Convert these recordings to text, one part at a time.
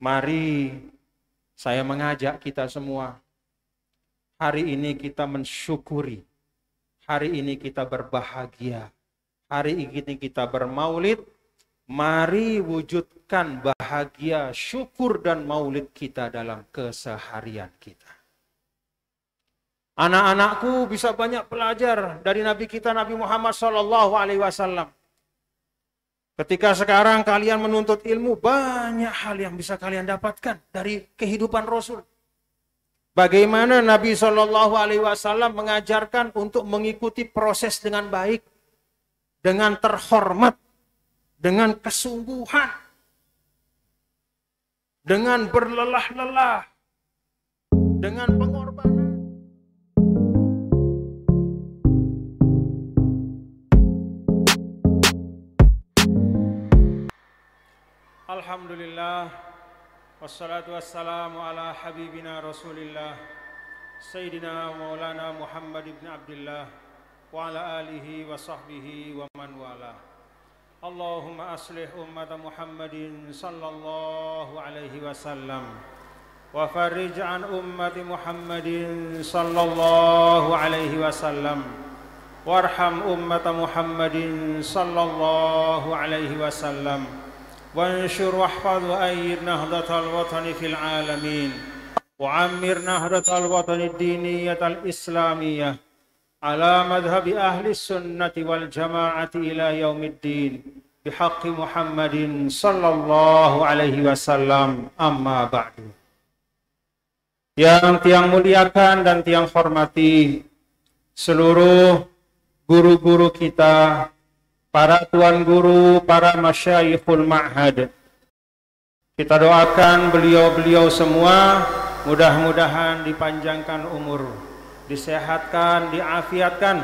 Mari saya mengajak kita semua, hari ini kita mensyukuri, hari ini kita berbahagia, hari ini kita bermaulid. Mari wujudkan bahagia, syukur dan maulid kita dalam keseharian kita. Anak-anakku bisa banyak belajar dari Nabi kita Nabi Muhammad SAW. Ketika sekarang kalian menuntut ilmu, banyak hal yang bisa kalian dapatkan dari kehidupan Rasul. Bagaimana Nabi SAW mengajarkan untuk mengikuti proses dengan baik, dengan terhormat, dengan kesungguhan, dengan berlelah-lelah, dengan pengorbanan. Alhamdulillah, wassalatu wassalamu ala habibina Rasulillah, Sayyidina Maulana Muhammad ibn Abdullah, wa ala alihi wa sahbihi wa man wala. Allahumma aslih ummata Muhammadin sallallahu alaihi wasallam wa farij an ummati Muhammadin sallallahu alaihi wasallam warham ummata Muhammadin sallallahu alaihi wasallam wanshur wahfadh wa ayyid nahdatal watani fil alamin wa ammir nahdatal watani diniyatal islamiyah ala madhhabi ahli sunnati wal jama'ati ila yaumiddin bihaqqi Muhammadin sallallahu alaihi wasallam, amma ba'du. Yang tiang muliakan dan tiang hormati seluruh guru-guru kita, para tuan guru, para masyayikhul ma'had. Kita doakan beliau-beliau semua mudah-mudahan dipanjangkan umur, disehatkan, diafiatkan,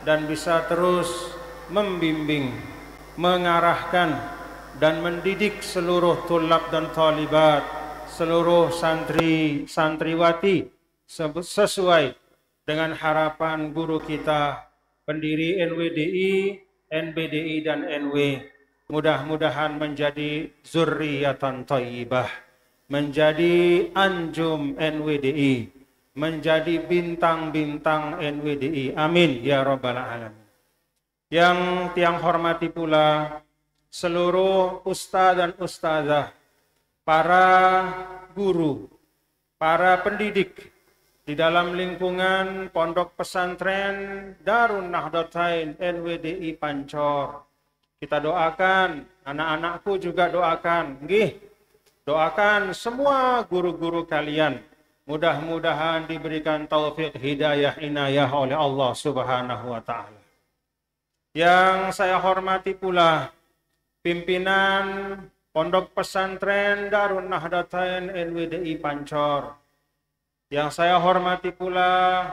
dan bisa terus membimbing, mengarahkan, dan mendidik seluruh tulab dan talibat, seluruh santri, santriwati, sesuai dengan harapan guru kita, pendiri NWDI, NBDI, dan NW. Mudah-mudahan menjadi zurriyatan thayyibah, menjadi anjum NWDI, menjadi bintang-bintang NWDI. Amin ya rabbal alamin. Yang tiang hormati pula seluruh ustaz dan ustazah, para guru, para pendidik di dalam lingkungan Pondok Pesantren Darun Nahdlatain NWDI Pancor. Kita doakan, anak-anakku juga doakan, nggih. Doakan semua guru-guru kalian. Mudah-mudahan diberikan taufik hidayah inayah oleh Allah Subhanahu wa taala. Yang saya hormati pula pimpinan Pondok Pesantren Darun Nahdlatain NWDI Pancor. Yang saya hormati pula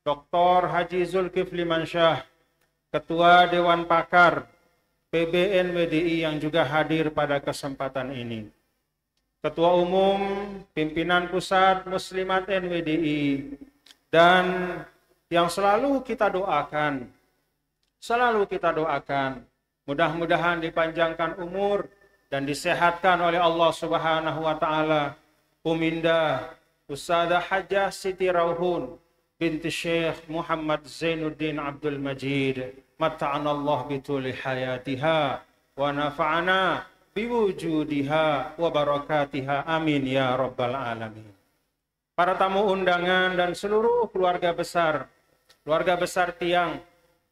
Dr. Haji Zulkifli Mansyah, Ketua Dewan Pakar PBNWDI yang juga hadir pada kesempatan ini. Ketua Umum Pimpinan Pusat Muslimat NWDI, dan yang selalu kita doakan, mudah-mudahan dipanjangkan umur dan disehatkan oleh Allah Subhanahu wa taala, Umindah Ustadzah Hajjah Siti Rauhun binti Syekh Muhammad Zainuddin Abdul Majid, mata'anallah bituli hayatiha wa nafa'ana biwujudiha wa barakatiha, amin ya rabbal alamin. Para tamu undangan dan seluruh keluarga besar tiang,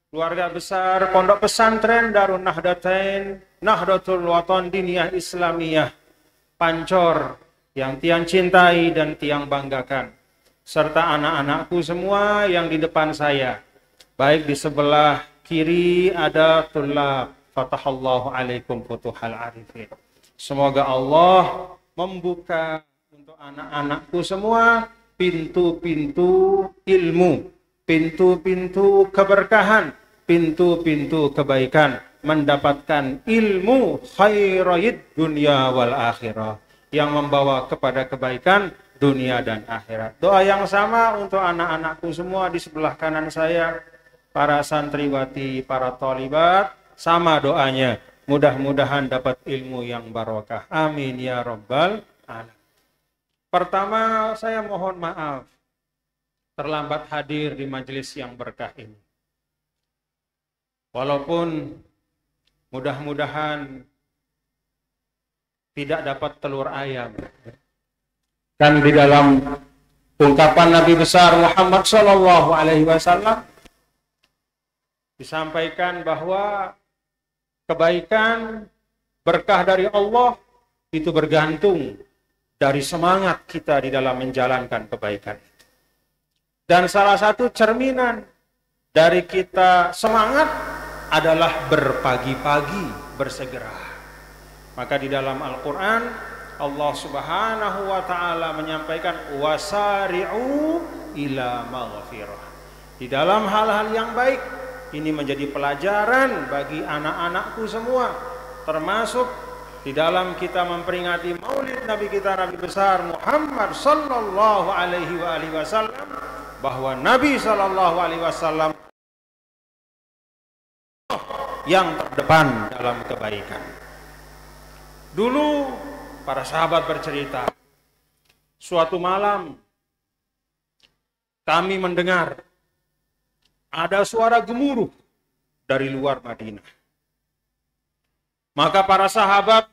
keluarga besar Pondok Pesantren Darun Nahdlatain Nahdlatul Watan Diniyah Islamiyah Pancor yang tiang cintai dan tiang banggakan, serta anak-anakku semua yang di depan saya, baik di sebelah kiri ada tulab, fatahallahu alaikum futuhal arifin. Semoga Allah membuka untuk anak-anakku semua pintu-pintu ilmu, pintu-pintu keberkahan, pintu-pintu kebaikan, mendapatkan ilmu khairayid dunia wal akhirah, yang membawa kepada kebaikan dunia dan akhirat. Doa yang sama untuk anak-anakku semua di sebelah kanan saya, para santriwati, para thalibat, sama doanya. Mudah-mudahan dapat ilmu yang barokah. Amin ya rabbal alamin. Pertama, saya mohon maaf terlambat hadir di majelis yang berkah ini. Walaupun mudah-mudahan tidak dapat telur ayam. Dan di dalam ungkapan Nabi besar Muhammad Sallallahu Alaihi Wasallam disampaikan bahwa kebaikan berkah dari Allah itu bergantung dari semangat kita di dalam menjalankan kebaikan. Dan salah satu cerminan dari kita semangat adalah berpagi-pagi, bersegera. Maka di dalam Al-Quran Allah Subhanahu wa ta'ala menyampaikan wasari'u ila maghfirah. Di dalam hal-hal yang baik, ini menjadi pelajaran bagi anak-anakku semua, termasuk di dalam kita memperingati maulid Nabi kita, Nabi besar Muhammad sallallahu alaihi wasallam, bahwa Nabi sallallahu alaihi wasallam yang terdepan dalam kebaikan. Dulu para sahabat bercerita, suatu malam kami mendengar ada suara gemuruh dari luar Madinah. Maka para sahabat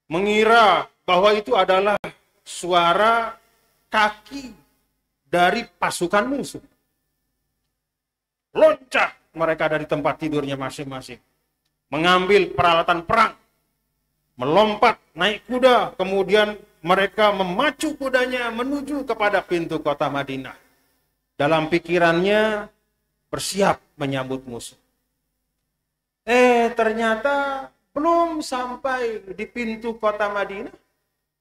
mengira bahwa itu adalah suara kaki dari pasukan musuh. Loncat mereka dari tempat tidurnya masing-masing, mengambil peralatan perang, melompat, naik kuda, kemudian mereka memacu kudanya menuju kepada pintu kota Madinah. Dalam pikirannya bersiap menyambut musuh. Ternyata belum sampai di pintu kota Madinah,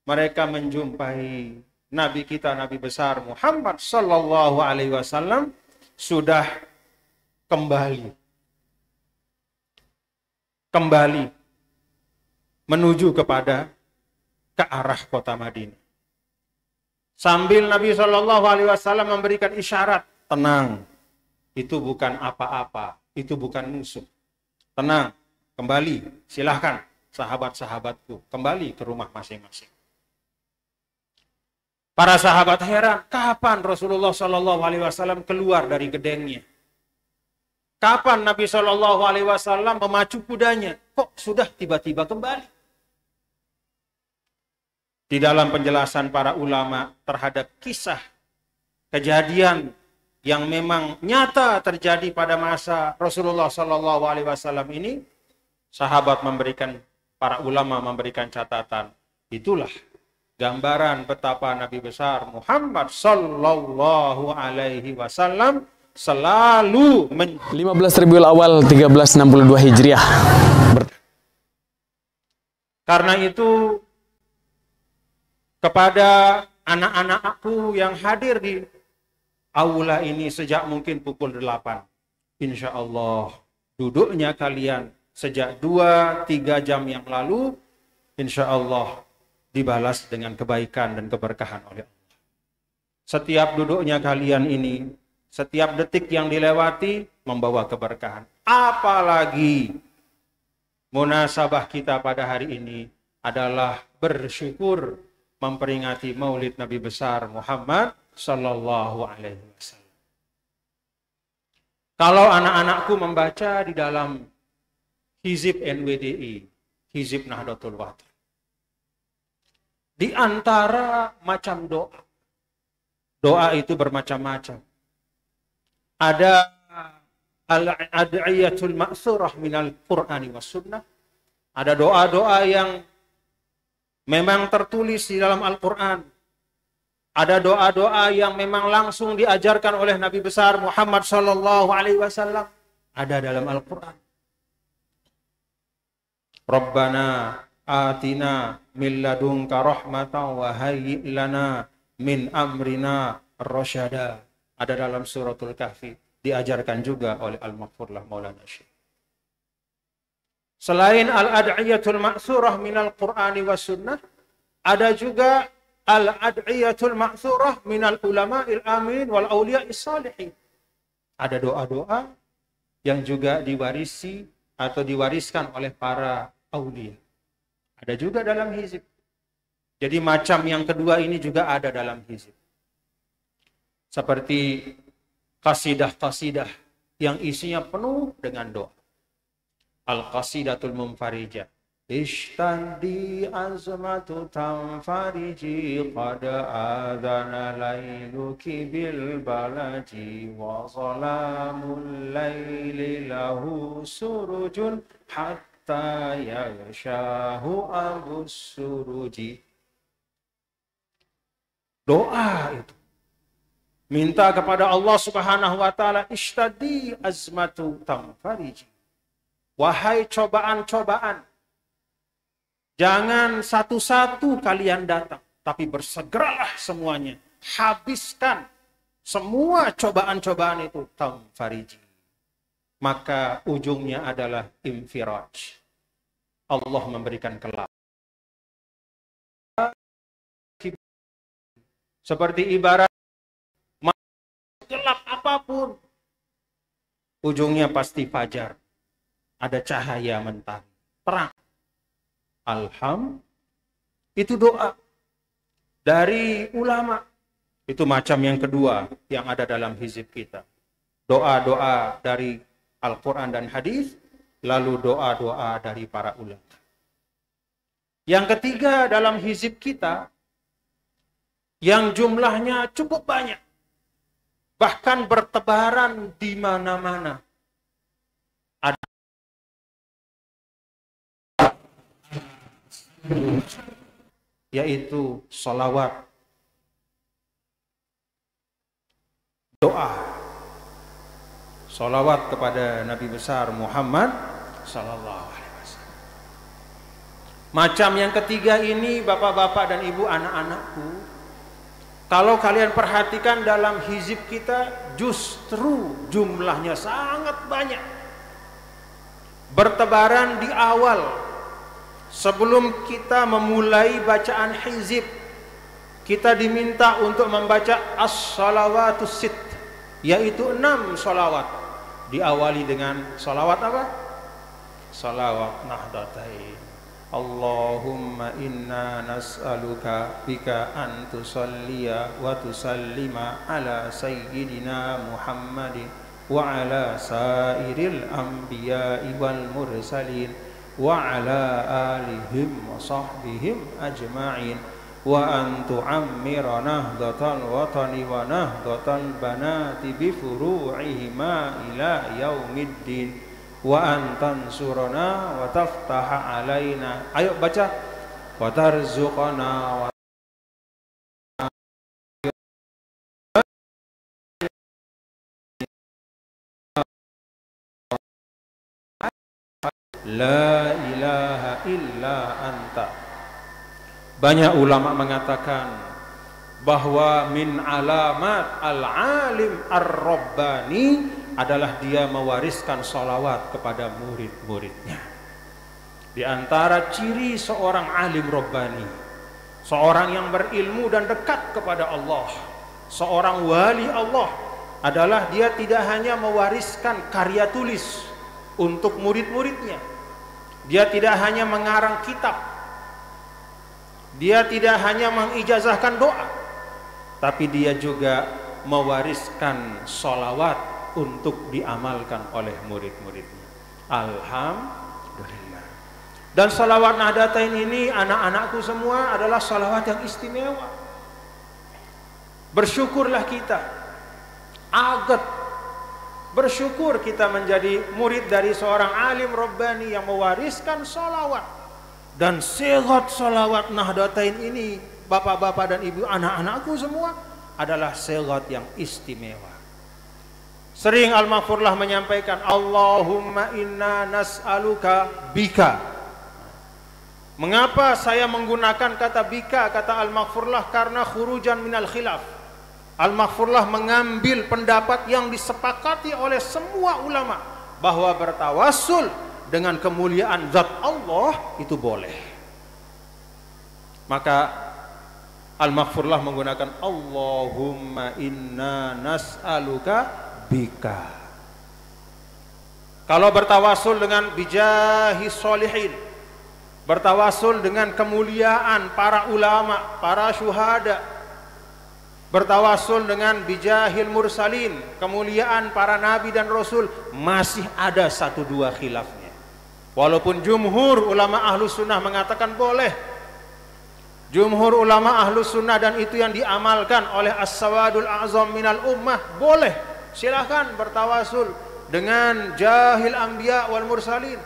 mereka menjumpai Nabi kita, Nabi besar Muhammad Sallallahu Alaihi Wasallam sudah kembali menuju ke arah kota Madinah. Sambil Nabi Shallallahu Alaihi Wasallam memberikan isyarat, tenang, itu bukan apa-apa, itu bukan musuh. Tenang, kembali, silahkan sahabat-sahabatku, kembali ke rumah masing-masing. Para sahabat heran, kapan Rasulullah Shallallahu Alaihi Wasallam keluar dari gedengnya? Kapan Nabi Shallallahu Alaihi Wasallam memacu kudanya? Kok sudah tiba-tiba kembali? Di dalam penjelasan para ulama terhadap kisah kejadian yang memang nyata terjadi pada masa Rasulullah Shallallahu Alaihi Wasallam ini, para ulama memberikan catatan, itulah gambaran betapa Nabi besar Muhammad Shallallahu Alaihi Wasallam selalu 15 Rabiul Awal 1362 Hijriah. Karena itu kepada anak-anakku yang hadir di aula ini sejak mungkin pukul 8, insya Allah duduknya kalian sejak 2-3 jam yang lalu, insya Allah dibalas dengan kebaikan dan keberkahan oleh Allah. Setiap duduknya kalian ini, setiap detik yang dilewati membawa keberkahan. Apalagi munasabah kita pada hari ini adalah bersyukur memperingati maulid Nabi besar Muhammad Sallallahu Alaihi Wasallam. Kalau anak-anakku membaca di dalam Hizib NWDI, Hizib Nahdlatul Wathon, di antara macam doa itu bermacam-macam. Ada al-ad'iyatul ma'surah minal Qur'ani was sunnah. Ada doa-doa yang memang tertulis di dalam Al-Quran. Ada doa-doa yang memang langsung diajarkan oleh Nabi besar Muhammad Sallallahu Alaihi Wasallam. Ada dalam Al-Quran. Rabbana atina min ladunka rahmatan wa hayyi' lana min amrina rasyada. Ada dalam suratul Kahfi. Diajarkan juga oleh Al-Maghfurlah Maulana Syekh. Selain al-ad'iyatul ma'surah minal Qur'ani was sunnah, ada juga al-ad'iyatul ma'surah minal ulama'il amin wal awliya'is salihin. Ada doa-doa yang juga diwarisi atau diwariskan oleh para aulia. Ada juga dalam hizib. Jadi macam yang kedua ini juga ada dalam hizib. Seperti qasidah-qasidah yang isinya penuh dengan doa. Al-Qasidatul Munfarijah. Ishtaddi azmatu tanfariji qad adhana layluki bil balaji wa salamul layli lahu surujun hatta yaghshahu abus suruji. Doa itu minta kepada Allah Subhanahu wa taala, ishtaddi azmatu tanfariji. Wahai cobaan-cobaan, jangan satu-satu kalian datang, tapi bersegeralah semuanya. Habiskan semua cobaan-cobaan itu, tanfariji. Maka ujungnya adalah infiraj. Allah memberikan kelak. Seperti ibarat gelap apapun, ujungnya pasti fajar. Ada cahaya mentari, terang. Itu doa dari ulama. Itu macam yang kedua yang ada dalam hizib kita. Doa-doa dari Al-Quran dan hadis, lalu doa-doa dari para ulama. Yang ketiga dalam hizib kita, yang jumlahnya cukup banyak, bahkan bertebaran di mana-mana. Ada yaitu sholawat, doa, sholawat kepada Nabi besar Muhammad sallallahu alaihi wasallam. Macam yang ketiga ini, bapak-bapak dan ibu, anak-anakku, kalau kalian perhatikan dalam hizib kita, justru jumlahnya sangat banyak. Bertebaran di awal. Sebelum kita memulai bacaan hizib, kita diminta untuk membaca as-salawatus sit, yaitu 6 salawat. Diawali dengan salawat apa? Salawat Nahdlatain. Allahumma inna nas'aluka bika an tusalliya wa tusallima ala sayyidina Muhammadin wa ala sairil anbiya'i wal mursalin wa ala alihim wa sahbihim ajma'in wa an tu'ammira nahdlatal watani wa nahdlatal banati bi furu'ihima ila yaumiddin wa an tansurana wa taftaha alaina. Ayo baca. Wa tarzuqana wa la ilaha illa anta. Banyak ulama mengatakan bahwa min alamat al-alim ar-rabbani adalah dia mewariskan sholawat kepada murid-muridnya. Di antara ciri seorang alim rabbani, seorang yang berilmu dan dekat kepada Allah, seorang wali Allah, adalah dia tidak hanya mewariskan karya tulis untuk murid-muridnya. Dia tidak hanya mengarang kitab, dia tidak hanya mengijazahkan doa, tapi dia juga mewariskan sholawat untuk diamalkan oleh murid-muridnya. Alhamdulillah. Dan sholawat Nahdlatain ini, anak-anakku semua, adalah sholawat yang istimewa. Bersyukurlah kita, agat bersyukur kita menjadi murid dari seorang alim rabbani yang mewariskan sholawat. Dan segot sholawat Nahdlatain ini, bapak-bapak dan ibu, anak-anakku semua, adalah segot yang istimewa. Sering Al-Maghfurlah menyampaikan, Allahumma inna nas'aluka bika. Mengapa saya menggunakan kata bika, kata Al-Maghfurlah? Karena khurujan minal khilaf. Al-Maghfurlah mengambil pendapat yang disepakati oleh semua ulama, bahwa bertawassul dengan kemuliaan zat Allah itu boleh. Maka Al-Maghfurlah menggunakan Allahumma inna nas'aluka bika. Kalau bertawassul dengan bijahi sholihin, bertawasul dengan kemuliaan para ulama, para syuhada, bertawasul dengan bijahil mursalin, kemuliaan para nabi dan rasul, masih ada 1-2 khilafnya. Walaupun jumhur ulama ahlus sunnah mengatakan boleh, jumhur ulama ahlus sunnah, dan itu yang diamalkan oleh as-sawadul a'zam minal ummah, boleh, silahkan bertawasul dengan jahil anbiya wal mursalin.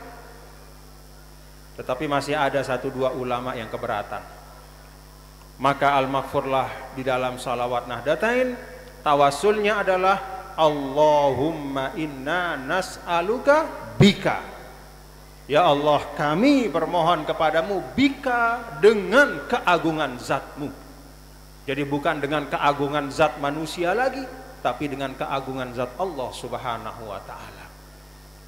Tetapi masih ada 1-2 ulama yang keberatan. Maka al-maghfurlah di dalam salawat Nahdatain, tawasulnya adalah Allahumma inna nas'aluka bika. Ya Allah, kami bermohon kepadamu bika, dengan keagungan zatmu. Jadi bukan dengan keagungan zat manusia lagi, tapi dengan keagungan zat Allah subhanahu wa ta'ala.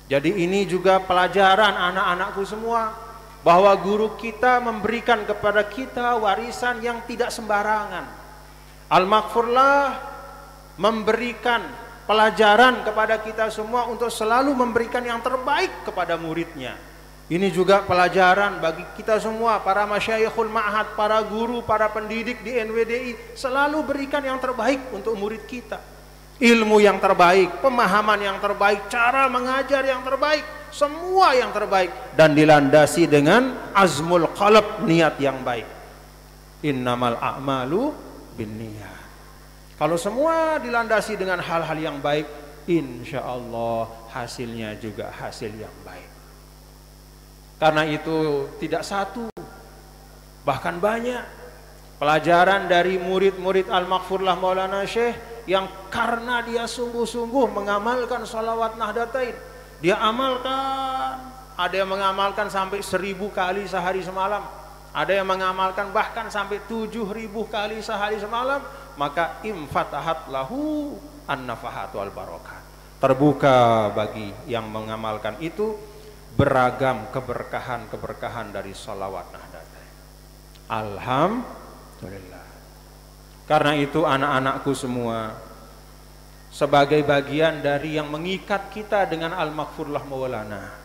Jadi ini juga pelajaran anak-anakku semua, bahwa guru kita memberikan kepada kita warisan yang tidak sembarangan. Al-Maghfurlah memberikan pelajaran kepada kita semua untuk selalu memberikan yang terbaik kepada muridnya. Ini juga pelajaran bagi kita semua, para masyayikhul ma'had, para guru, para pendidik di NWDI, selalu berikan yang terbaik untuk murid kita. Ilmu yang terbaik, pemahaman yang terbaik, cara mengajar yang terbaik, semua yang terbaik, dan dilandasi dengan azmul qalb, niat yang baik. Innamal a'malu binniyat. Kalau semua dilandasi dengan hal-hal yang baik, insya Allah hasilnya juga hasil yang baik. Karena itu tidak satu, bahkan banyak pelajaran dari murid-murid Al-Maghfurlah Maulana Syekh yang karena dia sungguh-sungguh mengamalkan sholawat Nahdatain. Dia amalkan, ada yang mengamalkan sampai 1000 kali sehari semalam, ada yang mengamalkan bahkan sampai 7000 kali sehari semalam. Maka imfatahat lahu an-nafahat wal barakat, terbuka bagi yang mengamalkan itu beragam keberkahan-keberkahan dari sholawat Nahdatain. Alhamdulillah. Karena itu anak-anakku semua, sebagai bagian dari yang mengikat kita dengan Al-Maghfurlah Maulana,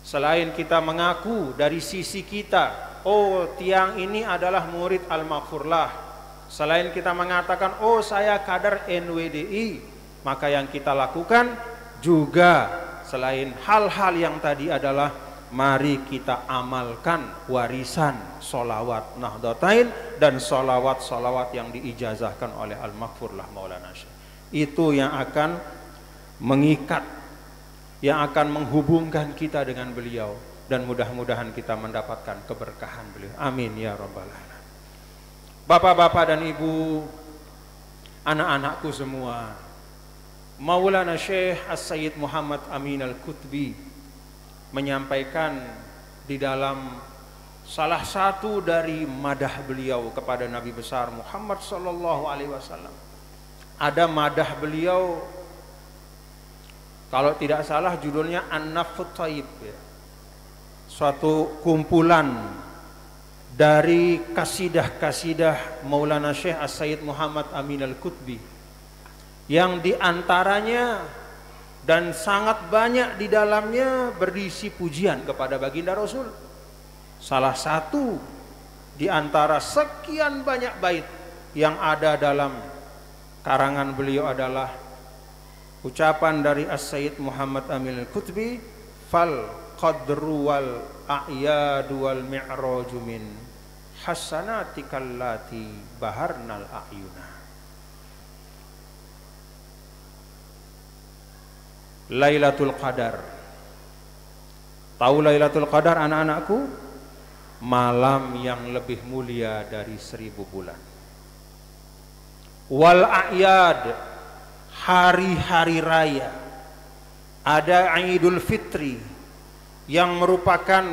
selain kita mengaku dari sisi kita, oh tiang ini adalah murid Al-Maghfurlah, selain kita mengatakan oh saya kader NWDI, maka yang kita lakukan juga selain hal-hal yang tadi adalah mari kita amalkan warisan sholawat Nahdatain dan sholawat-sholawat yang diijazahkan oleh Al-Maghfurlah Maulana Syekh. Itu yang akan mengikat, yang akan menghubungkan kita dengan beliau, dan mudah-mudahan kita mendapatkan keberkahan beliau. Amin ya rabbal alamin. Bapak-bapak dan ibu, anak-anakku semua, Maulana Syekh As-Sayyid Muhammad Amin Al-Qutbi menyampaikan di dalam salah satu dari madah beliau kepada Nabi besar Muhammad sallallahu alaihi wasallam. Ada madah beliau, kalau tidak salah judulnya An-Nafthut Thayyib, ya. Suatu kumpulan dari kasidah-kasidah Maulana Syekh As-Sayyid Muhammad Amin Al-Qutbi, yang diantaranya dan sangat banyak di dalamnya berisi pujian kepada baginda Rasul. Salah satu di antara sekian banyak bait yang ada dalam karangan beliau adalah ucapan dari As-Sayyid Muhammad Amin Al-Qutbi, fal qadru wal a'yadu wal mi'raju min hasanatikallati baharnal a'yuna. Lailatul Qadar. Tahu Lailatul Qadar anak-anakku? Malam yang lebih mulia dari 1000 bulan. Wal a'yad, hari-hari raya. Ada Idul Fitri yang merupakan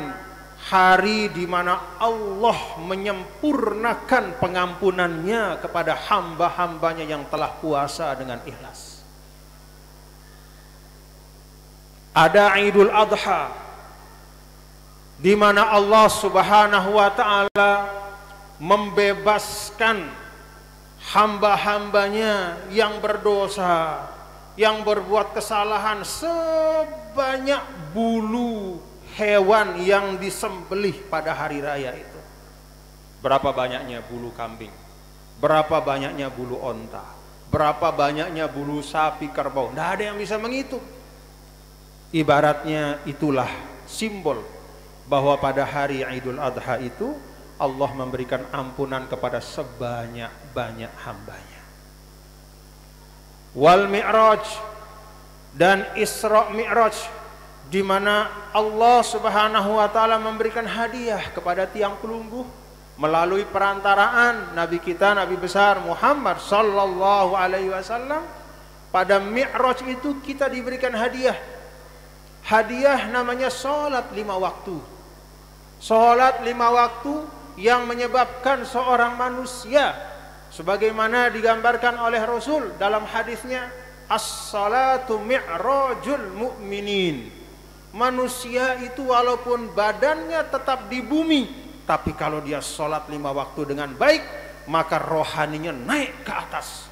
hari di mana Allah menyempurnakan pengampunannya kepada hamba-hambanya yang telah puasa dengan ikhlas. Ada Idul Adha di mana Allah Subhanahu wa taala membebaskan hamba-hambanya yang berdosa, yang berbuat kesalahan sebanyak bulu hewan yang disembelih pada hari raya itu. Berapa banyaknya bulu kambing, berapa banyaknya bulu onta, berapa banyaknya bulu sapi kerbau, tidak ada yang bisa menghitung. Ibaratnya itulah simbol bahwa pada hari Idul Adha itu Allah memberikan ampunan kepada sebanyak-banyak hambanya. Wal Mi'raj, dan Isra Mi'raj, di mana Allah Subhanahu wa taala memberikan hadiah kepada tiang pelungguh melalui perantaraan Nabi kita, Nabi besar Muhammad sallallahu alaihi wasallam. Pada Mi'raj itu kita diberikan hadiah. Hadiah namanya salat 5 waktu. Salat 5 waktu yang menyebabkan seorang manusia, sebagaimana digambarkan oleh Rasul dalam hadisnya, as-salatu mi'rajul mu'minin. Manusia itu walaupun badannya tetap di bumi, tapi kalau dia sholat 5 waktu dengan baik, maka rohaninya naik ke atas,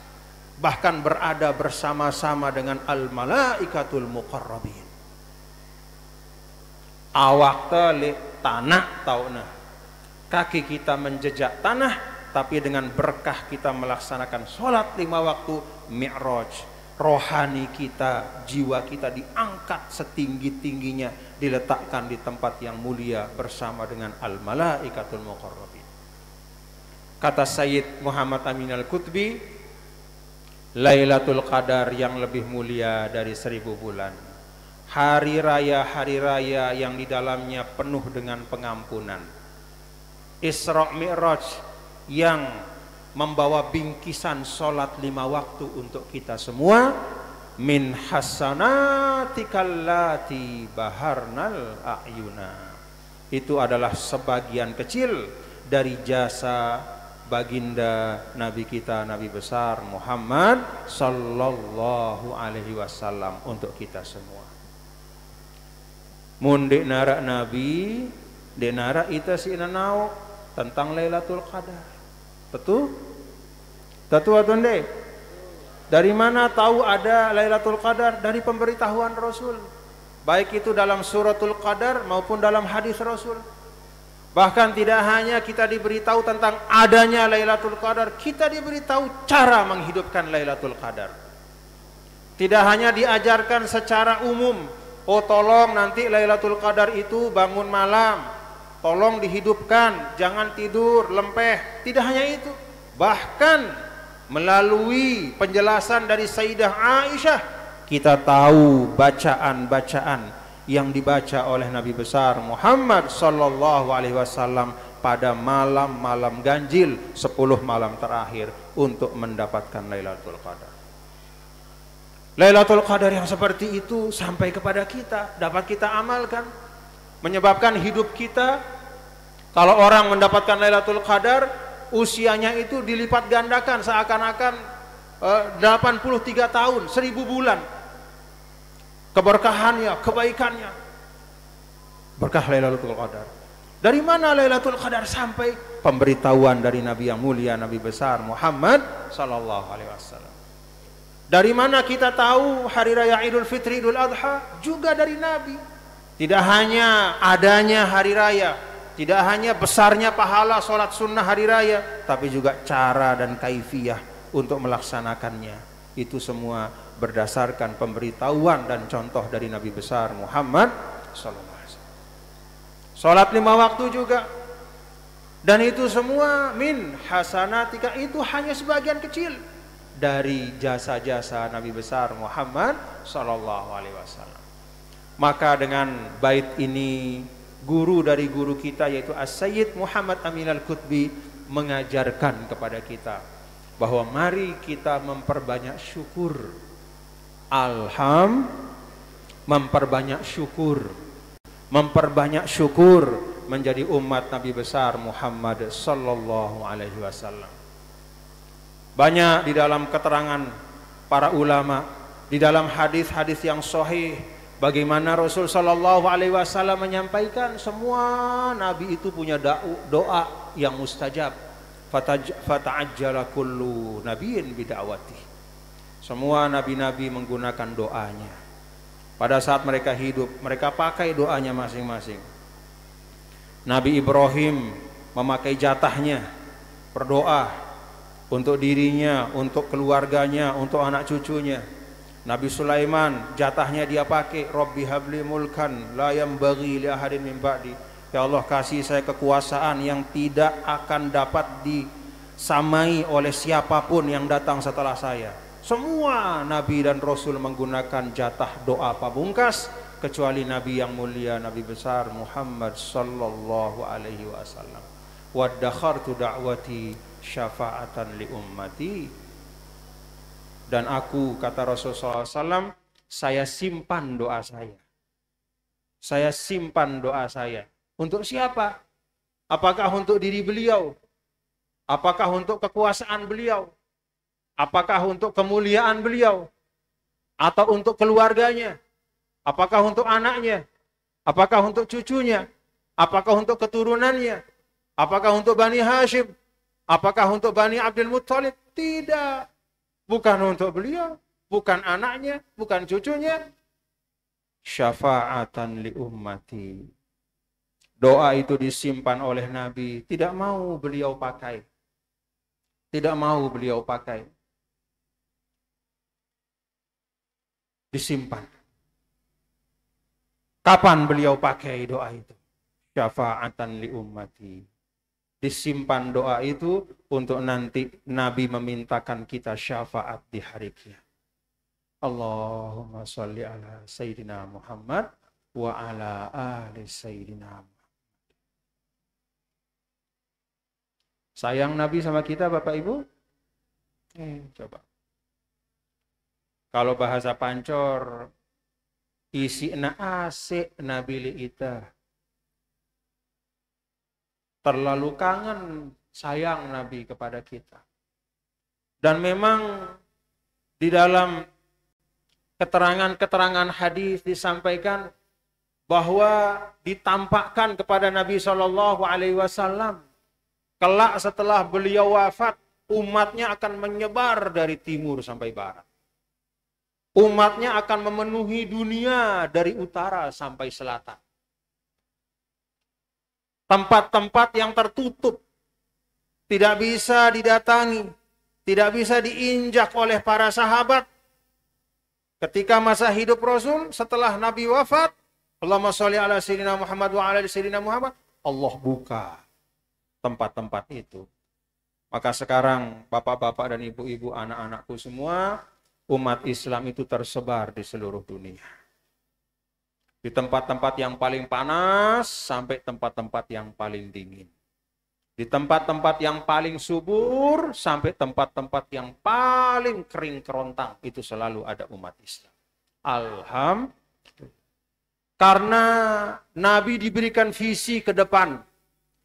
bahkan berada bersama-sama dengan al-malaikatul muqarrabin. Awak telik tanah tauna, kaki kita menjejak tanah, tapi dengan berkah kita melaksanakan sholat 5 waktu mi'raj, rohani kita, jiwa kita diangkat setinggi-tingginya, diletakkan di tempat yang mulia bersama dengan al-malaikatul muqarrabin. Kata Sayyid Muhammad Amin Al-Qutbi, Lailatul Qadar yang lebih mulia dari 1000 bulan. Hari raya yang di dalamnya penuh dengan pengampunan. Isra Mi'raj yang membawa bingkisan sholat 5 waktu untuk kita semua. Min hasanatikallati baharnal a'yuna, itu adalah sebagian kecil dari jasa baginda Nabi kita, Nabi besar Muhammad sallallahu alaihi wasallam untuk kita semua. Mun dek nara Nabi, dek nara ita si nanau tentang Lailatul Qadar. Betul? Betul atau ndek? Dari mana tahu ada Lailatul Qadar? Dari pemberitahuan Rasul, baik itu dalam suratul Qadar maupun dalam hadis Rasul. Bahkan tidak hanya kita diberitahu tentang adanya Lailatul Qadar, kita diberitahu cara menghidupkan Lailatul Qadar. Tidak hanya diajarkan secara umum, oh tolong nanti Lailatul Qadar itu bangun malam, tolong dihidupkan, jangan tidur lempeh. Tidak hanya itu, bahkan melalui penjelasan dari Sayyidah Aisyah, kita tahu bacaan-bacaan yang dibaca oleh Nabi besar Muhammad sallallahu alaihi wasallam pada malam-malam ganjil 10 malam terakhir untuk mendapatkan Lailatul Qadar. Lailatul Qadar yang seperti itu sampai kepada kita, dapat kita amalkan, menyebabkan hidup kita, kalau orang mendapatkan Lailatul Qadar, usianya itu dilipat gandakan seakan-akan 83 tahun, 1000 bulan. Keberkahannya, kebaikannya, berkah Lailatul Qadar. Dari mana Lailatul Qadar? Sampai pemberitahuan dari Nabi yang mulia, Nabi besar Muhammad sallallahu alaihi wasallam. Dari mana kita tahu hari raya Idul Fitri, Idul Adha? Juga dari Nabi. Tidak hanya adanya hari raya, tidak hanya besarnya pahala sholat sunnah hari raya, tapi juga cara dan kaifiyah untuk melaksanakannya. Itu semua berdasarkan pemberitahuan dan contoh dari Nabi besar Muhammad sallallahu alaihi wasallam. Sholat 5 waktu juga, dan itu semua min hasanatika, itu hanya sebagian kecil dari jasa-jasa Nabi besar Muhammad sallallahu alaihi wasallam. Maka dengan bait ini, guru dari guru kita yaitu As-Sayyid Muhammad Amin Al-Qutbi mengajarkan kepada kita bahwa mari kita memperbanyak syukur. Memperbanyak syukur menjadi umat Nabi besar Muhammad sallallahu alaihi wasallam. Banyak di dalam keterangan para ulama, di dalam hadis-hadis yang sahih, bagaimana Rasul sallallahu alaihi wasallam menyampaikan semua nabi itu punya doa yang mustajab. Fata'ajjala kullu nabiyyin bida'wati. Semua nabi-nabi menggunakan doanya. pada saat mereka hidup, mereka pakai doanya masing-masing. Nabi Ibrahim memakai jatahnya, berdoa untuk dirinya, untuk keluarganya, untuk anak cucunya. Nabi Sulaiman jatahnya dia pakai, Rabbi habli mulkan la yambaghi li ahadin min ba'di. Ya Allah, kasih saya kekuasaan yang tidak akan dapat disamai oleh siapapun yang datang setelah saya. Semua nabi dan rasul menggunakan jatah doa pamungkas kecuali nabi yang mulia, nabi besar Muhammad sallallahu alaihi wasallam. Waddakhartu da'wati syafa'atan li ummati. Dan aku, kata Rasulullah SAW, saya simpan doa saya. Saya simpan doa saya. Untuk siapa? Apakah untuk diri beliau? Apakah untuk kekuasaan beliau? Apakah untuk kemuliaan beliau? Atau untuk keluarganya? Apakah untuk anaknya? Apakah untuk cucunya? Apakah untuk keturunannya? Apakah untuk Bani Hashim? Apakah untuk Bani Abdul Muttalib? Tidak. Bukan untuk beliau, bukan anaknya, bukan cucunya. Syafa'atan li ummati. Doa itu disimpan oleh Nabi, tidak mau beliau pakai. Tidak mau beliau pakai. Disimpan. Kapan beliau pakai doa itu? Syafa'atan li ummati. Disimpan doa itu untuk nanti Nabi memintakan kita syafaat di hari kiamat. Allahumma sholli ala Sayyidina Muhammad wa ala ali Sayyidina Muhammad. Sayang Nabi sama kita Bapak Ibu? Coba. Kalau bahasa Pancor, isi na asik Nabi li ita. Terlalu kangen, sayang Nabi kepada kita. Dan memang di dalam keterangan-keterangan hadis disampaikan bahwa ditampakkan kepada Nabi SAW kelak setelah beliau wafat, umatnya akan menyebar dari timur sampai barat. Umatnya akan memenuhi dunia dari utara sampai selatan. Tempat-tempat yang tertutup, tidak bisa didatangi, tidak bisa diinjak oleh para sahabat. Ketika masa hidup Rasul, setelah Nabi wafat, Allahumma sholli ala Sayyidina Muhammad wa ala Sayyidina Muhammad, Allah buka tempat-tempat itu. Maka sekarang bapak-bapak dan ibu-ibu, anak-anakku semua, umat Islam itu tersebar di seluruh dunia. Di tempat-tempat yang paling panas sampai tempat-tempat yang paling dingin. Di tempat-tempat yang paling subur sampai tempat-tempat yang paling kering kerontang, itu selalu ada umat Islam. Alhamdulillah. Karena Nabi diberikan visi ke depan.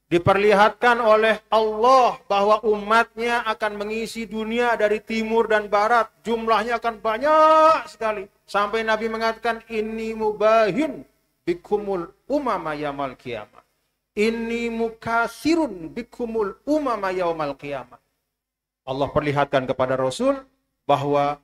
Diperlihatkan oleh Allah bahwa umatnya akan mengisi dunia dari timur dan barat. Jumlahnya akan banyak sekali. Sampai Nabi mengatakan, inni mubahin bikumul umama yaumal qiyamah. Inni mukasirun bikumul umama yaumal qiyamah. Allah perlihatkan kepada Rasul bahwa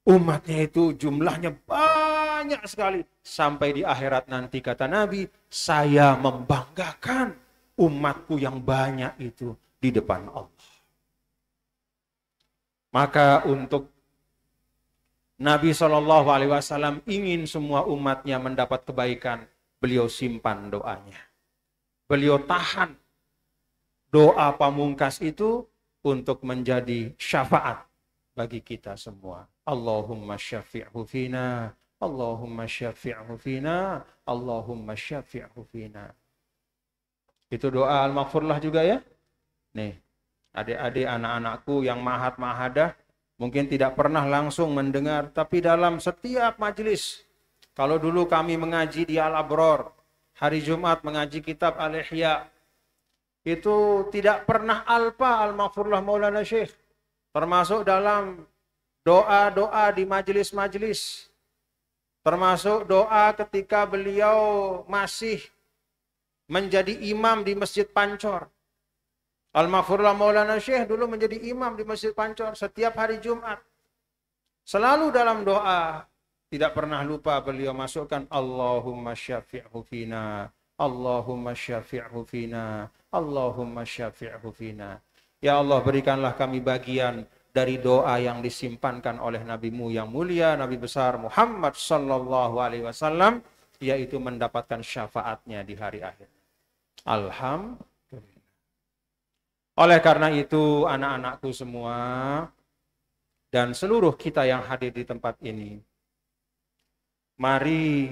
umatnya itu jumlahnya banyak sekali. Sampai di akhirat nanti, kata Nabi, saya membanggakan umatku yang banyak itu di depan Allah. Maka untuk Nabi SAW ingin semua umatnya mendapat kebaikan, beliau simpan doanya. Beliau tahan doa pamungkas itu untuk menjadi syafaat bagi kita semua. Allahumma syafi'hu fina, Allahumma syafi'hu fina, Allahumma syafi'hu fina. Itu doa al-maghfurlah juga ya. Nih, adik-adik anak-anakku yang mahat-mahadah mungkin tidak pernah langsung mendengar, tapi dalam setiap majelis, kalau dulu kami mengaji di Al-Abror, hari Jumat mengaji kitab Al-Ihya, itu tidak pernah alpa al-maghfurlah Maulana Syekh. Termasuk dalam doa-doa di majelis-majelis. Termasuk doa ketika beliau masih menjadi imam di Masjid Pancor. Al-Maghfurlah Maulana Syekh dulu menjadi imam di Masjid Pancor setiap hari Jumat. Selalu dalam doa, Tidak pernah lupa beliau masukkan Allahumma syafi'hu fina, Allahumma syafi'hu fina, Allahumma syafi'hu fina. Ya Allah, berikanlah kami bagian dari doa yang disimpankan oleh Nabi-Mu yang mulia, Nabi besar Muhammad sallallahu alaihi wasallam, yaitu mendapatkan syafaatnya di hari akhir. Alhamdulillah. Oleh karena itu, anak-anakku semua dan seluruh kita yang hadir di tempat ini, mari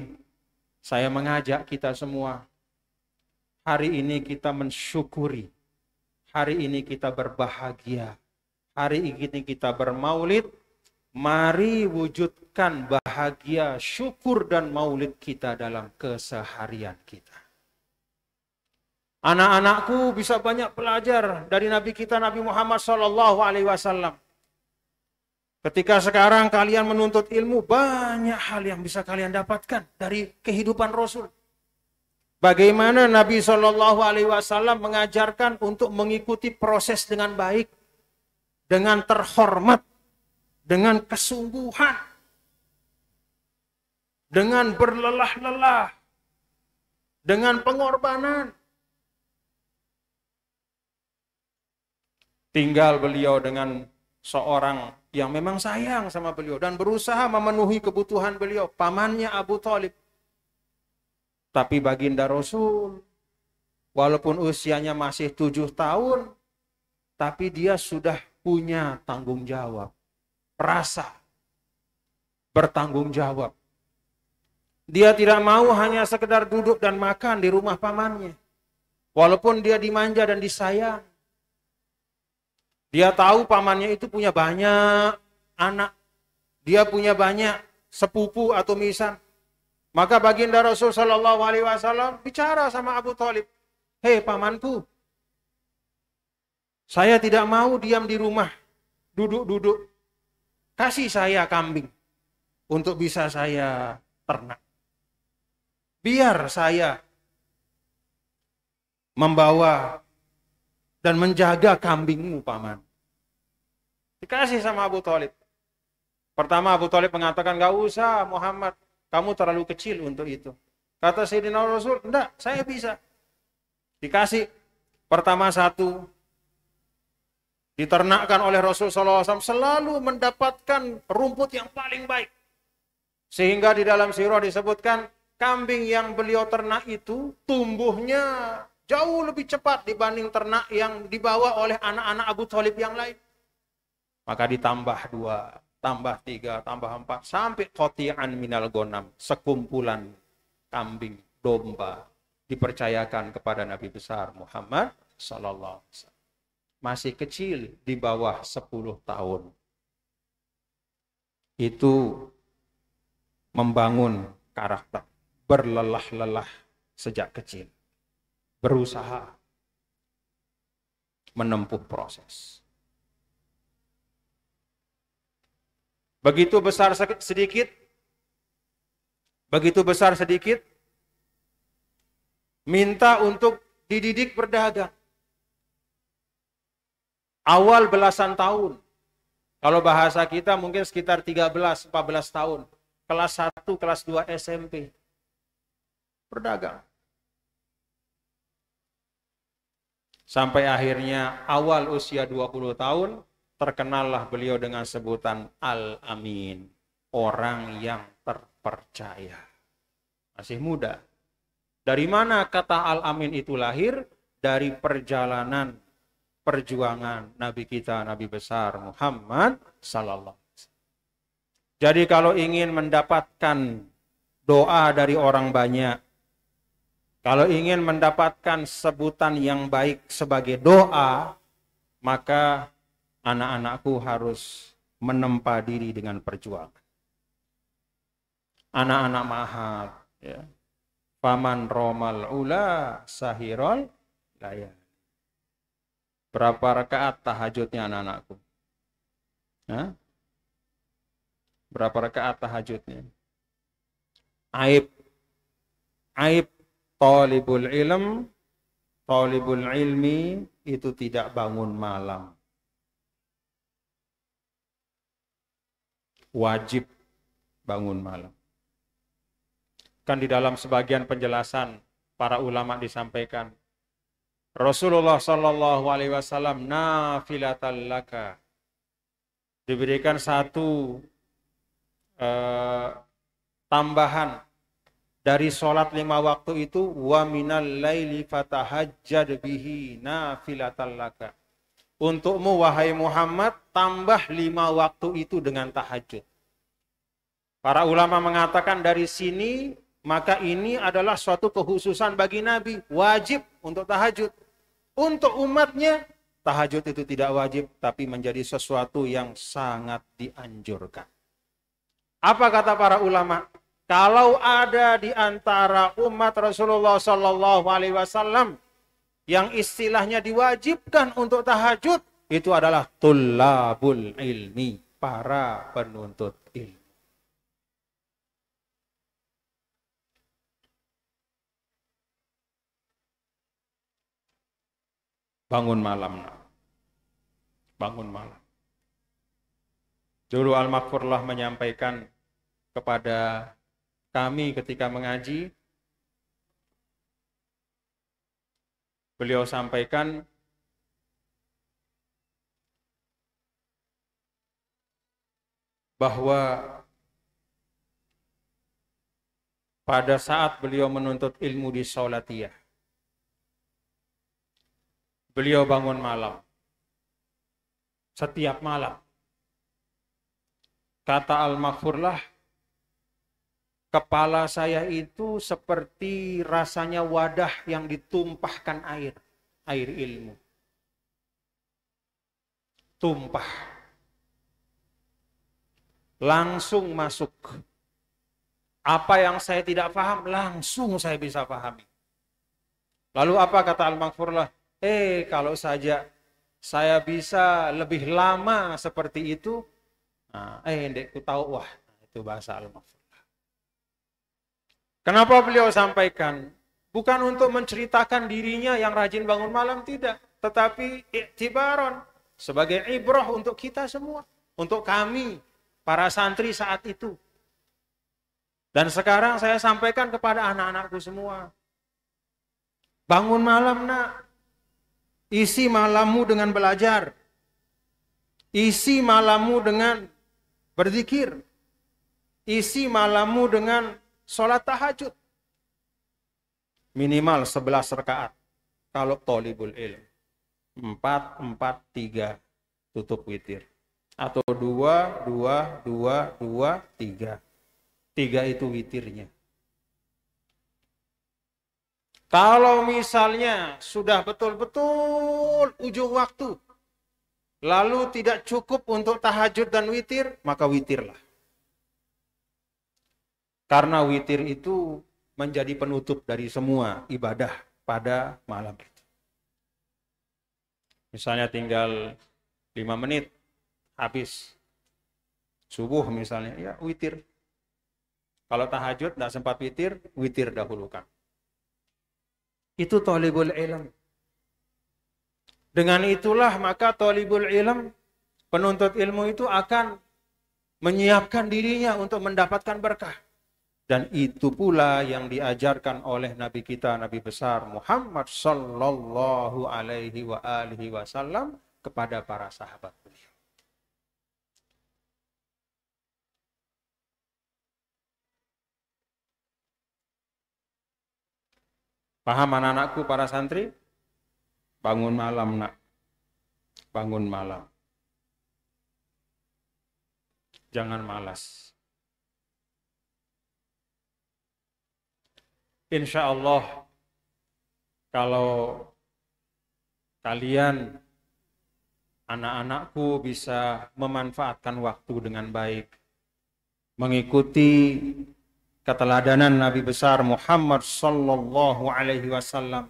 saya mengajak kita semua, hari ini kita mensyukuri, hari ini kita berbahagia, hari ini kita bermaulid. Mari wujudkan bahagia, syukur dan maulid kita dalam keseharian kita. Anak-anakku bisa banyak belajar dari Nabi kita Nabi Muhammad SAW. Ketika sekarang kalian menuntut ilmu, banyak hal yang bisa kalian dapatkan dari kehidupan Rasul. Bagaimana Nabi SAW mengajarkan untuk mengikuti proses dengan baik, dengan terhormat, dengan kesungguhan, dengan berlelah-lelah, dengan pengorbanan. Tinggal beliau dengan seorang yang memang sayang sama beliau dan berusaha memenuhi kebutuhan beliau, pamannya Abu Thalib. Tapi baginda Rasul, walaupun usianya masih 7 tahun, tapi dia sudah punya tanggung jawab, rasa bertanggung jawab. Dia tidak mau hanya sekedar duduk dan makan di rumah pamannya, walaupun dia dimanja dan disayang. Dia tahu pamannya itu punya banyak anak. Dia punya banyak sepupu atau misan. Maka baginda Rasul sallallahu alaihi wasallam bicara sama Abu Thalib. Hei pamanku, saya tidak mau diam di rumah, duduk-duduk. Kasih saya kambing untuk bisa saya ternak. Biar saya membawa dan menjaga kambingmu, paman. Dikasih sama Abu Thalib. Pertama Abu Thalib mengatakan, gak usah Muhammad, kamu terlalu kecil untuk itu. Kata Sayyidina Rasul, enggak, saya bisa. Dikasih. Pertama 1, diternakkan oleh Rasul SAW, selalu mendapatkan rumput yang paling baik. Sehingga di dalam sirah disebutkan, kambing yang beliau ternak itu tumbuhnya jauh lebih cepat dibanding ternak yang dibawa oleh anak-anak Abu Thalib yang lain. Maka ditambah 2, tambah 3, tambah 4, sampai qati'an minal ghanam, sekumpulan kambing, domba, dipercayakan kepada Nabi besar Muhammad sallallahu alaihi wasallam. Masih kecil, di bawah 10 tahun. Itu membangun karakter, berlelah-lelah sejak kecil. Berusaha menempuh proses. Begitu besar sedikit, minta untuk dididik berdagang. Awal belasan tahun. Kalau bahasa kita mungkin sekitar 13-14 tahun. Kelas 1, kelas 2 SMP. Berdagang. Sampai akhirnya awal usia 20 tahun, terkenallah beliau dengan sebutan Al-Amin. Orang yang terpercaya. Masih muda. Dari mana kata Al-Amin itu lahir? Dari perjalanan, perjuangan Nabi kita, Nabi besar Muhammad sallallahu alaihi wasallam. Jadi kalau ingin mendapatkan doa dari orang banyak, kalau ingin mendapatkan sebutan yang baik sebagai doa, maka anak-anakku harus menempa diri dengan perjuangan. Anak-anak mahal, ya. Faman romal ula sahirol layal. Berapa rakaat tahajudnya anak-anakku? Hah? Berapa rakaat tahajudnya? Aib talibul ilmi itu tidak bangun malam. Wajib bangun malam. Kan di dalam sebagian penjelasan para ulama disampaikan, Rasulullah Shallallahu Alaihi Wasallam nafilatal laka, diberikan satu tambahan dari sholat 5 waktu itu, wa minal laili fatahajjad bihi nafilatal laka. Untukmu wahai Muhammad, tambah 5 waktu itu dengan tahajud. Para ulama mengatakan dari sini, maka ini adalah suatu kekhususan bagi Nabi, wajib untuk tahajud. Untuk umatnya, tahajud itu tidak wajib, tapi menjadi sesuatu yang sangat dianjurkan. Apa kata para ulama? Kalau ada di antara umat Rasulullah Sallallahu Alaihi Wasallam yang istilahnya diwajibkan untuk tahajud, itu adalah tullabul ilmi, para penuntut ilmu. Bangun malam, bangun malam. Dulu Al-Maghfurlah menyampaikan kepada kami ketika mengaji, beliau sampaikan bahwa pada saat beliau menuntut ilmu di Saulatiyah, beliau bangun malam. Setiap malam. Kata Al-Maghfurlah, kepala saya itu seperti rasanya wadah yang ditumpahkan air ilmu. Tumpah. Langsung masuk. Apa yang saya tidak paham, langsung saya bisa pahami. Lalu apa kata Al-Maghfurlah? Kalau saja saya bisa lebih lama seperti itu, ndekku tahu, wah, itu bahasa Al-Maghfurlah. Kenapa beliau sampaikan? Bukan untuk menceritakan dirinya yang rajin bangun malam, tidak. Tetapi iktibaron, sebagai ibrah untuk kita semua. Untuk kami, para santri saat itu. Dan sekarang saya sampaikan kepada anak-anakku semua. Bangun malam, nak. Isi malammu dengan belajar. Isi malammu dengan berzikir. Isi malammu dengan sholat tahajud. Minimal 11 rakaat. Kalau thalibul ilm. 4, 4, 3. Tutup witir. Atau 2, 2, 2, 2, 3. 3 itu witirnya. Kalau misalnya sudah betul-betul ujung waktu, lalu tidak cukup untuk tahajud dan witir, maka witirlah. Karena witir itu menjadi penutup dari semua ibadah pada malam itu. Misalnya tinggal 5 menit, habis. Subuh misalnya, ya witir. Kalau tahajud tidak sempat witir dahulukan. Itu thalibul ilm. Dengan itulah maka thalibul ilm, penuntut ilmu itu akan menyiapkan dirinya untuk mendapatkan berkah. Dan itu pula yang diajarkan oleh Nabi kita, Nabi besar Muhammad Sallallahu Alaihi Wasallam kepada para sahabat beliau. Paham anak-anakku para santri? Bangun malam, nak. Bangun malam. Jangan malas. Insya Allah, kalau kalian, anak-anakku, bisa memanfaatkan waktu dengan baik, mengikuti keteladanan Nabi besar Muhammad Sallallahu Alaihi Wasallam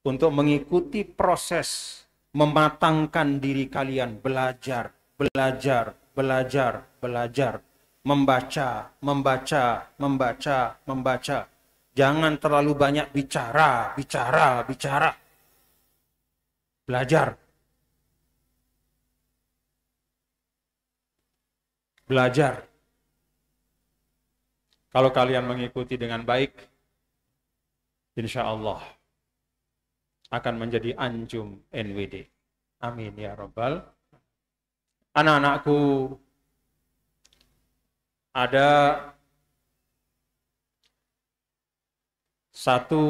untuk mengikuti proses mematangkan diri kalian, belajar, membaca. Jangan terlalu banyak bicara. Belajar. Kalau kalian mengikuti dengan baik, insya Allah akan menjadi anjum NWD. Amin ya Rabbal. Anak-anakku, ada satu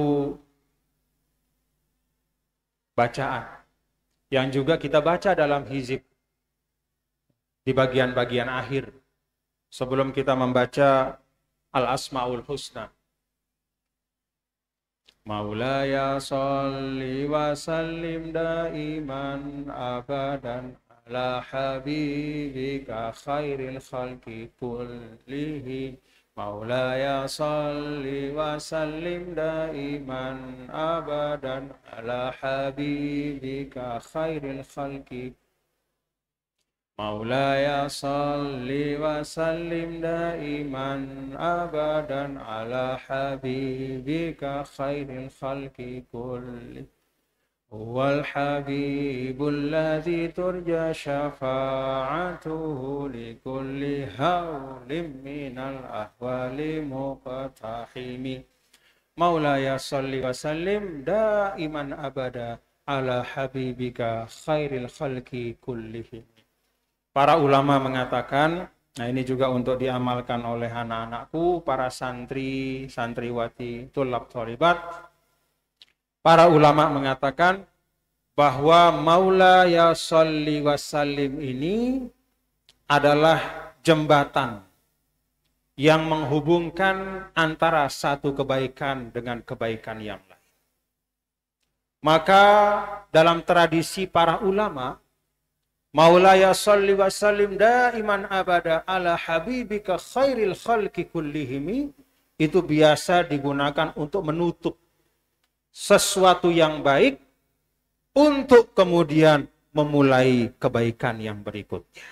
bacaan yang juga kita baca dalam hizib di bagian-bagian akhir sebelum kita membaca Al-Asma'ul Husna. Maulaya salli wa sallim daiman abadan ala habibika khairil khalqi kullihim. Maulaya salli wa sallim daiman abadan ala habibika khairil khalqi. Maulaya salli wa sallim daiman abadan ala habibika khairil khalqi kulli. Huwal habibul ladzi turja syafa'atuhu li kulli hawlim minal ahwali muqtahimi. Maulaya salli wa sallim daiman abada ala habibika khairil khalqi kullihim. Para ulama mengatakan, nah ini juga untuk diamalkan oleh anak-anakku, para santri, santriwati, tulab tholibat. Para ulama mengatakan bahwa Maula ya sholli wa sallim ini adalah jembatan yang menghubungkan antara satu kebaikan dengan kebaikan yang lain. Maka dalam tradisi para ulama, Maulaya salli wa sallim daiman abada ala habibika khairil khalqi kullihimi, itu biasa digunakan untuk menutup sesuatu yang baik untuk kemudian memulai kebaikan yang berikutnya.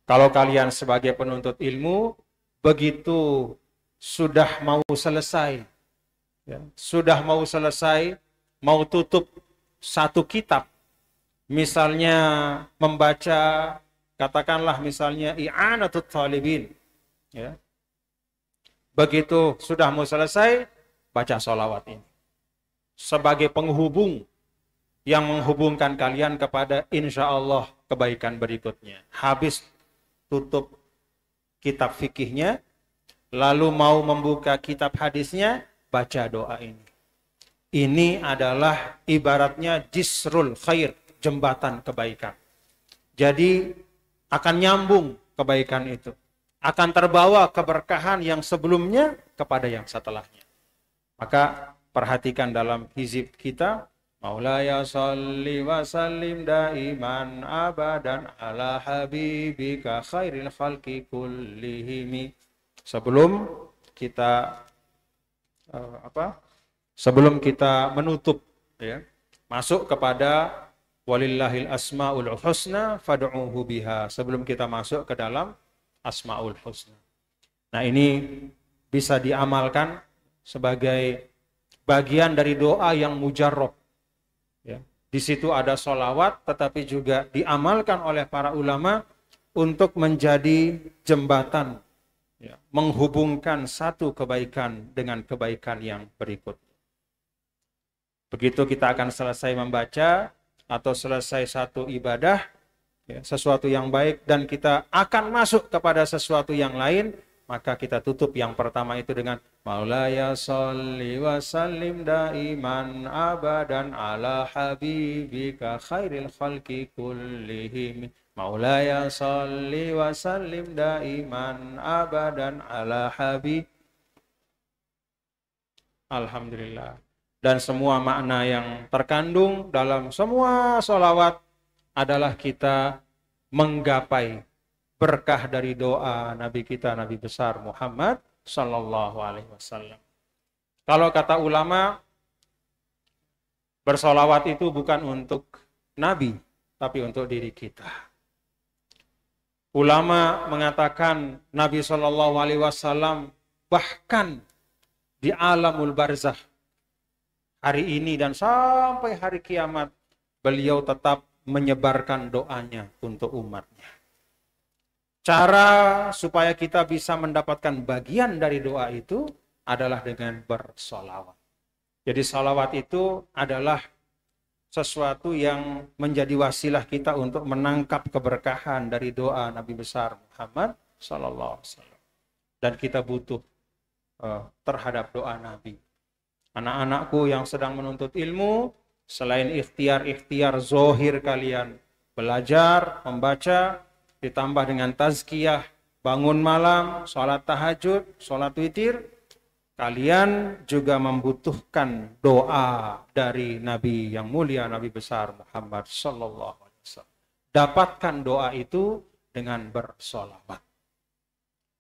Kalau kalian sebagai penuntut ilmu, begitu sudah mau selesai, mau tutup satu kitab, misalnya membaca, katakanlah misalnya I'anatut Thalibin, ya. Begitu sudah mau selesai, baca sholawat ini sebagai penghubung yang menghubungkan kalian kepada insya Allah kebaikan berikutnya. Habis tutup kitab fikihnya, lalu mau membuka kitab hadisnya, baca doa ini. Ini adalah ibaratnya jisrul khair, jembatan kebaikan. Jadi akan nyambung kebaikan itu. Akan terbawa keberkahan yang sebelumnya kepada yang setelahnya. Maka perhatikan dalam hizib kita, Maulaya salli wa sallim daiman abadan ala habibika khairil khalqi kullihimi. Sebelum kita menutup, ya, masuk kepada walillahil asmaul husna fad'uhu biha, sebelum kita masuk ke dalam asmaul husna. Nah, ini bisa diamalkan sebagai bagian dari doa yang mujarrab. Ya. Di situ ada sholawat, tetapi juga diamalkan oleh para ulama untuk menjadi jembatan, ya, menghubungkan satu kebaikan dengan kebaikan yang berikut. Begitu kita akan selesai membaca atau selesai satu ibadah, ya, sesuatu yang baik, dan kita akan masuk kepada sesuatu yang lain, maka kita tutup yang pertama itu dengan Maulaya sholli wa sallim daiman abadan ala habibika khairil khalqi kullihim. Maulaya sholli wa sallim daiman abadan ala habib. Alhamdulillah. Dan semua makna yang terkandung dalam semua sholawat adalah kita menggapai berkah dari doa Nabi kita, Nabi besar Muhammad Sallallahu Alaihi Wasallam. Kalau kata ulama, bersolawat itu bukan untuk Nabi, tapi untuk diri kita. Ulama mengatakan Nabi Sallallahu Alaihi Wasallam bahkan di alamul barzakh hari ini dan sampai hari kiamat, beliau tetap menyebarkan doanya untuk umatnya. Cara supaya kita bisa mendapatkan bagian dari doa itu adalah dengan bersolawat. Jadi salawat itu adalah sesuatu yang menjadi wasilah kita untuk menangkap keberkahan dari doa Nabi besar Muhammad sallallahu alaihi wasallam. Dan kita butuh terhadap doa Nabi. Anak-anakku yang sedang menuntut ilmu, selain ikhtiar-ikhtiar zohir kalian, belajar, membaca, ditambah dengan tazkiyah, bangun malam, sholat tahajud, sholat witir, kalian juga membutuhkan doa dari Nabi yang mulia, Nabi besar Muhammad sallallahu alaihi wasallam. Dapatkan doa itu dengan bersolawat.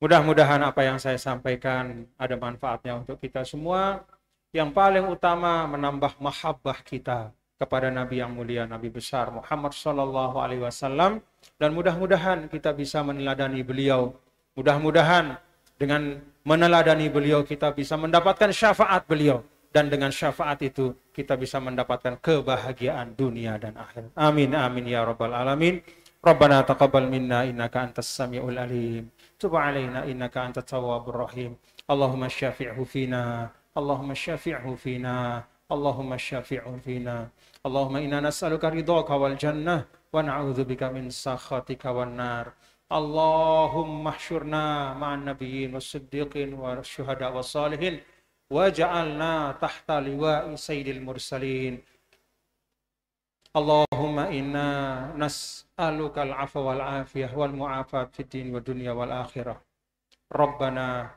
Mudah-mudahan apa yang saya sampaikan ada manfaatnya untuk kita semua. Yang paling utama menambah mahabbah kita kepada Nabi yang mulia, Nabi besar Muhammad sallallahu alaihi wasallam, dan mudah-mudahan kita bisa meneladani beliau. Mudah-mudahan dengan meneladani beliau kita bisa mendapatkan syafaat beliau, dan dengan syafaat itu kita bisa mendapatkan kebahagiaan dunia dan akhirat. Amin amin ya rabbal alamin. Rabbana taqabbal minna innaka antas samiul alim. Tub alaina innaka antat tawwabur rahim. Allahumma syafi'hu fina. Allahumma syafi'hu fina. Allahumma syafi'hu fina. Allahumma inna nas'aluka ridhaka wal jannah wa na'udzubika min sakhatika wan nar. Allahumma hsyurna ma'an nabiyyin was-siddiqin wasyuhada was-salihin waj'alna tahta liwa'i sayyidil mursalin. Allahumma inna nas'aluka al-'afwa wal 'afiyah wal mu'afat fid din wad dunya wal akhirah. Rabbana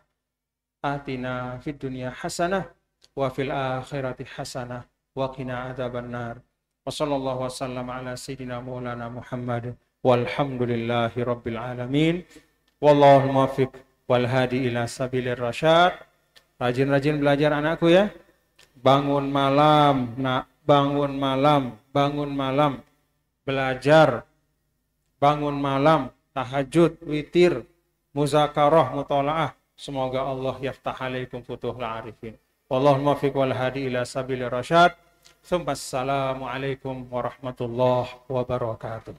atina fid dunya hasanah wa fil akhirati hasanah wa qina adzabannar. Wa sallallahu wasallam ala sayyidina maulana Muhammad walhamdulillahi rabbil alamin. Wallahu muwaffiq wal hadi ila sabilir rasyad. Rajin-rajin belajar anakku ya. Bangun malam, nak, bangun malam, bangun malam. Belajar, bangun malam, tahajud, witir, muzakarah, mutalaah. Semoga Allah yaftah alaikum futuhul arifin. Wallahu muwaffiq wal hadi ila sabilir rasyad. Assalamualaikum warahmatullahi wabarakatuh.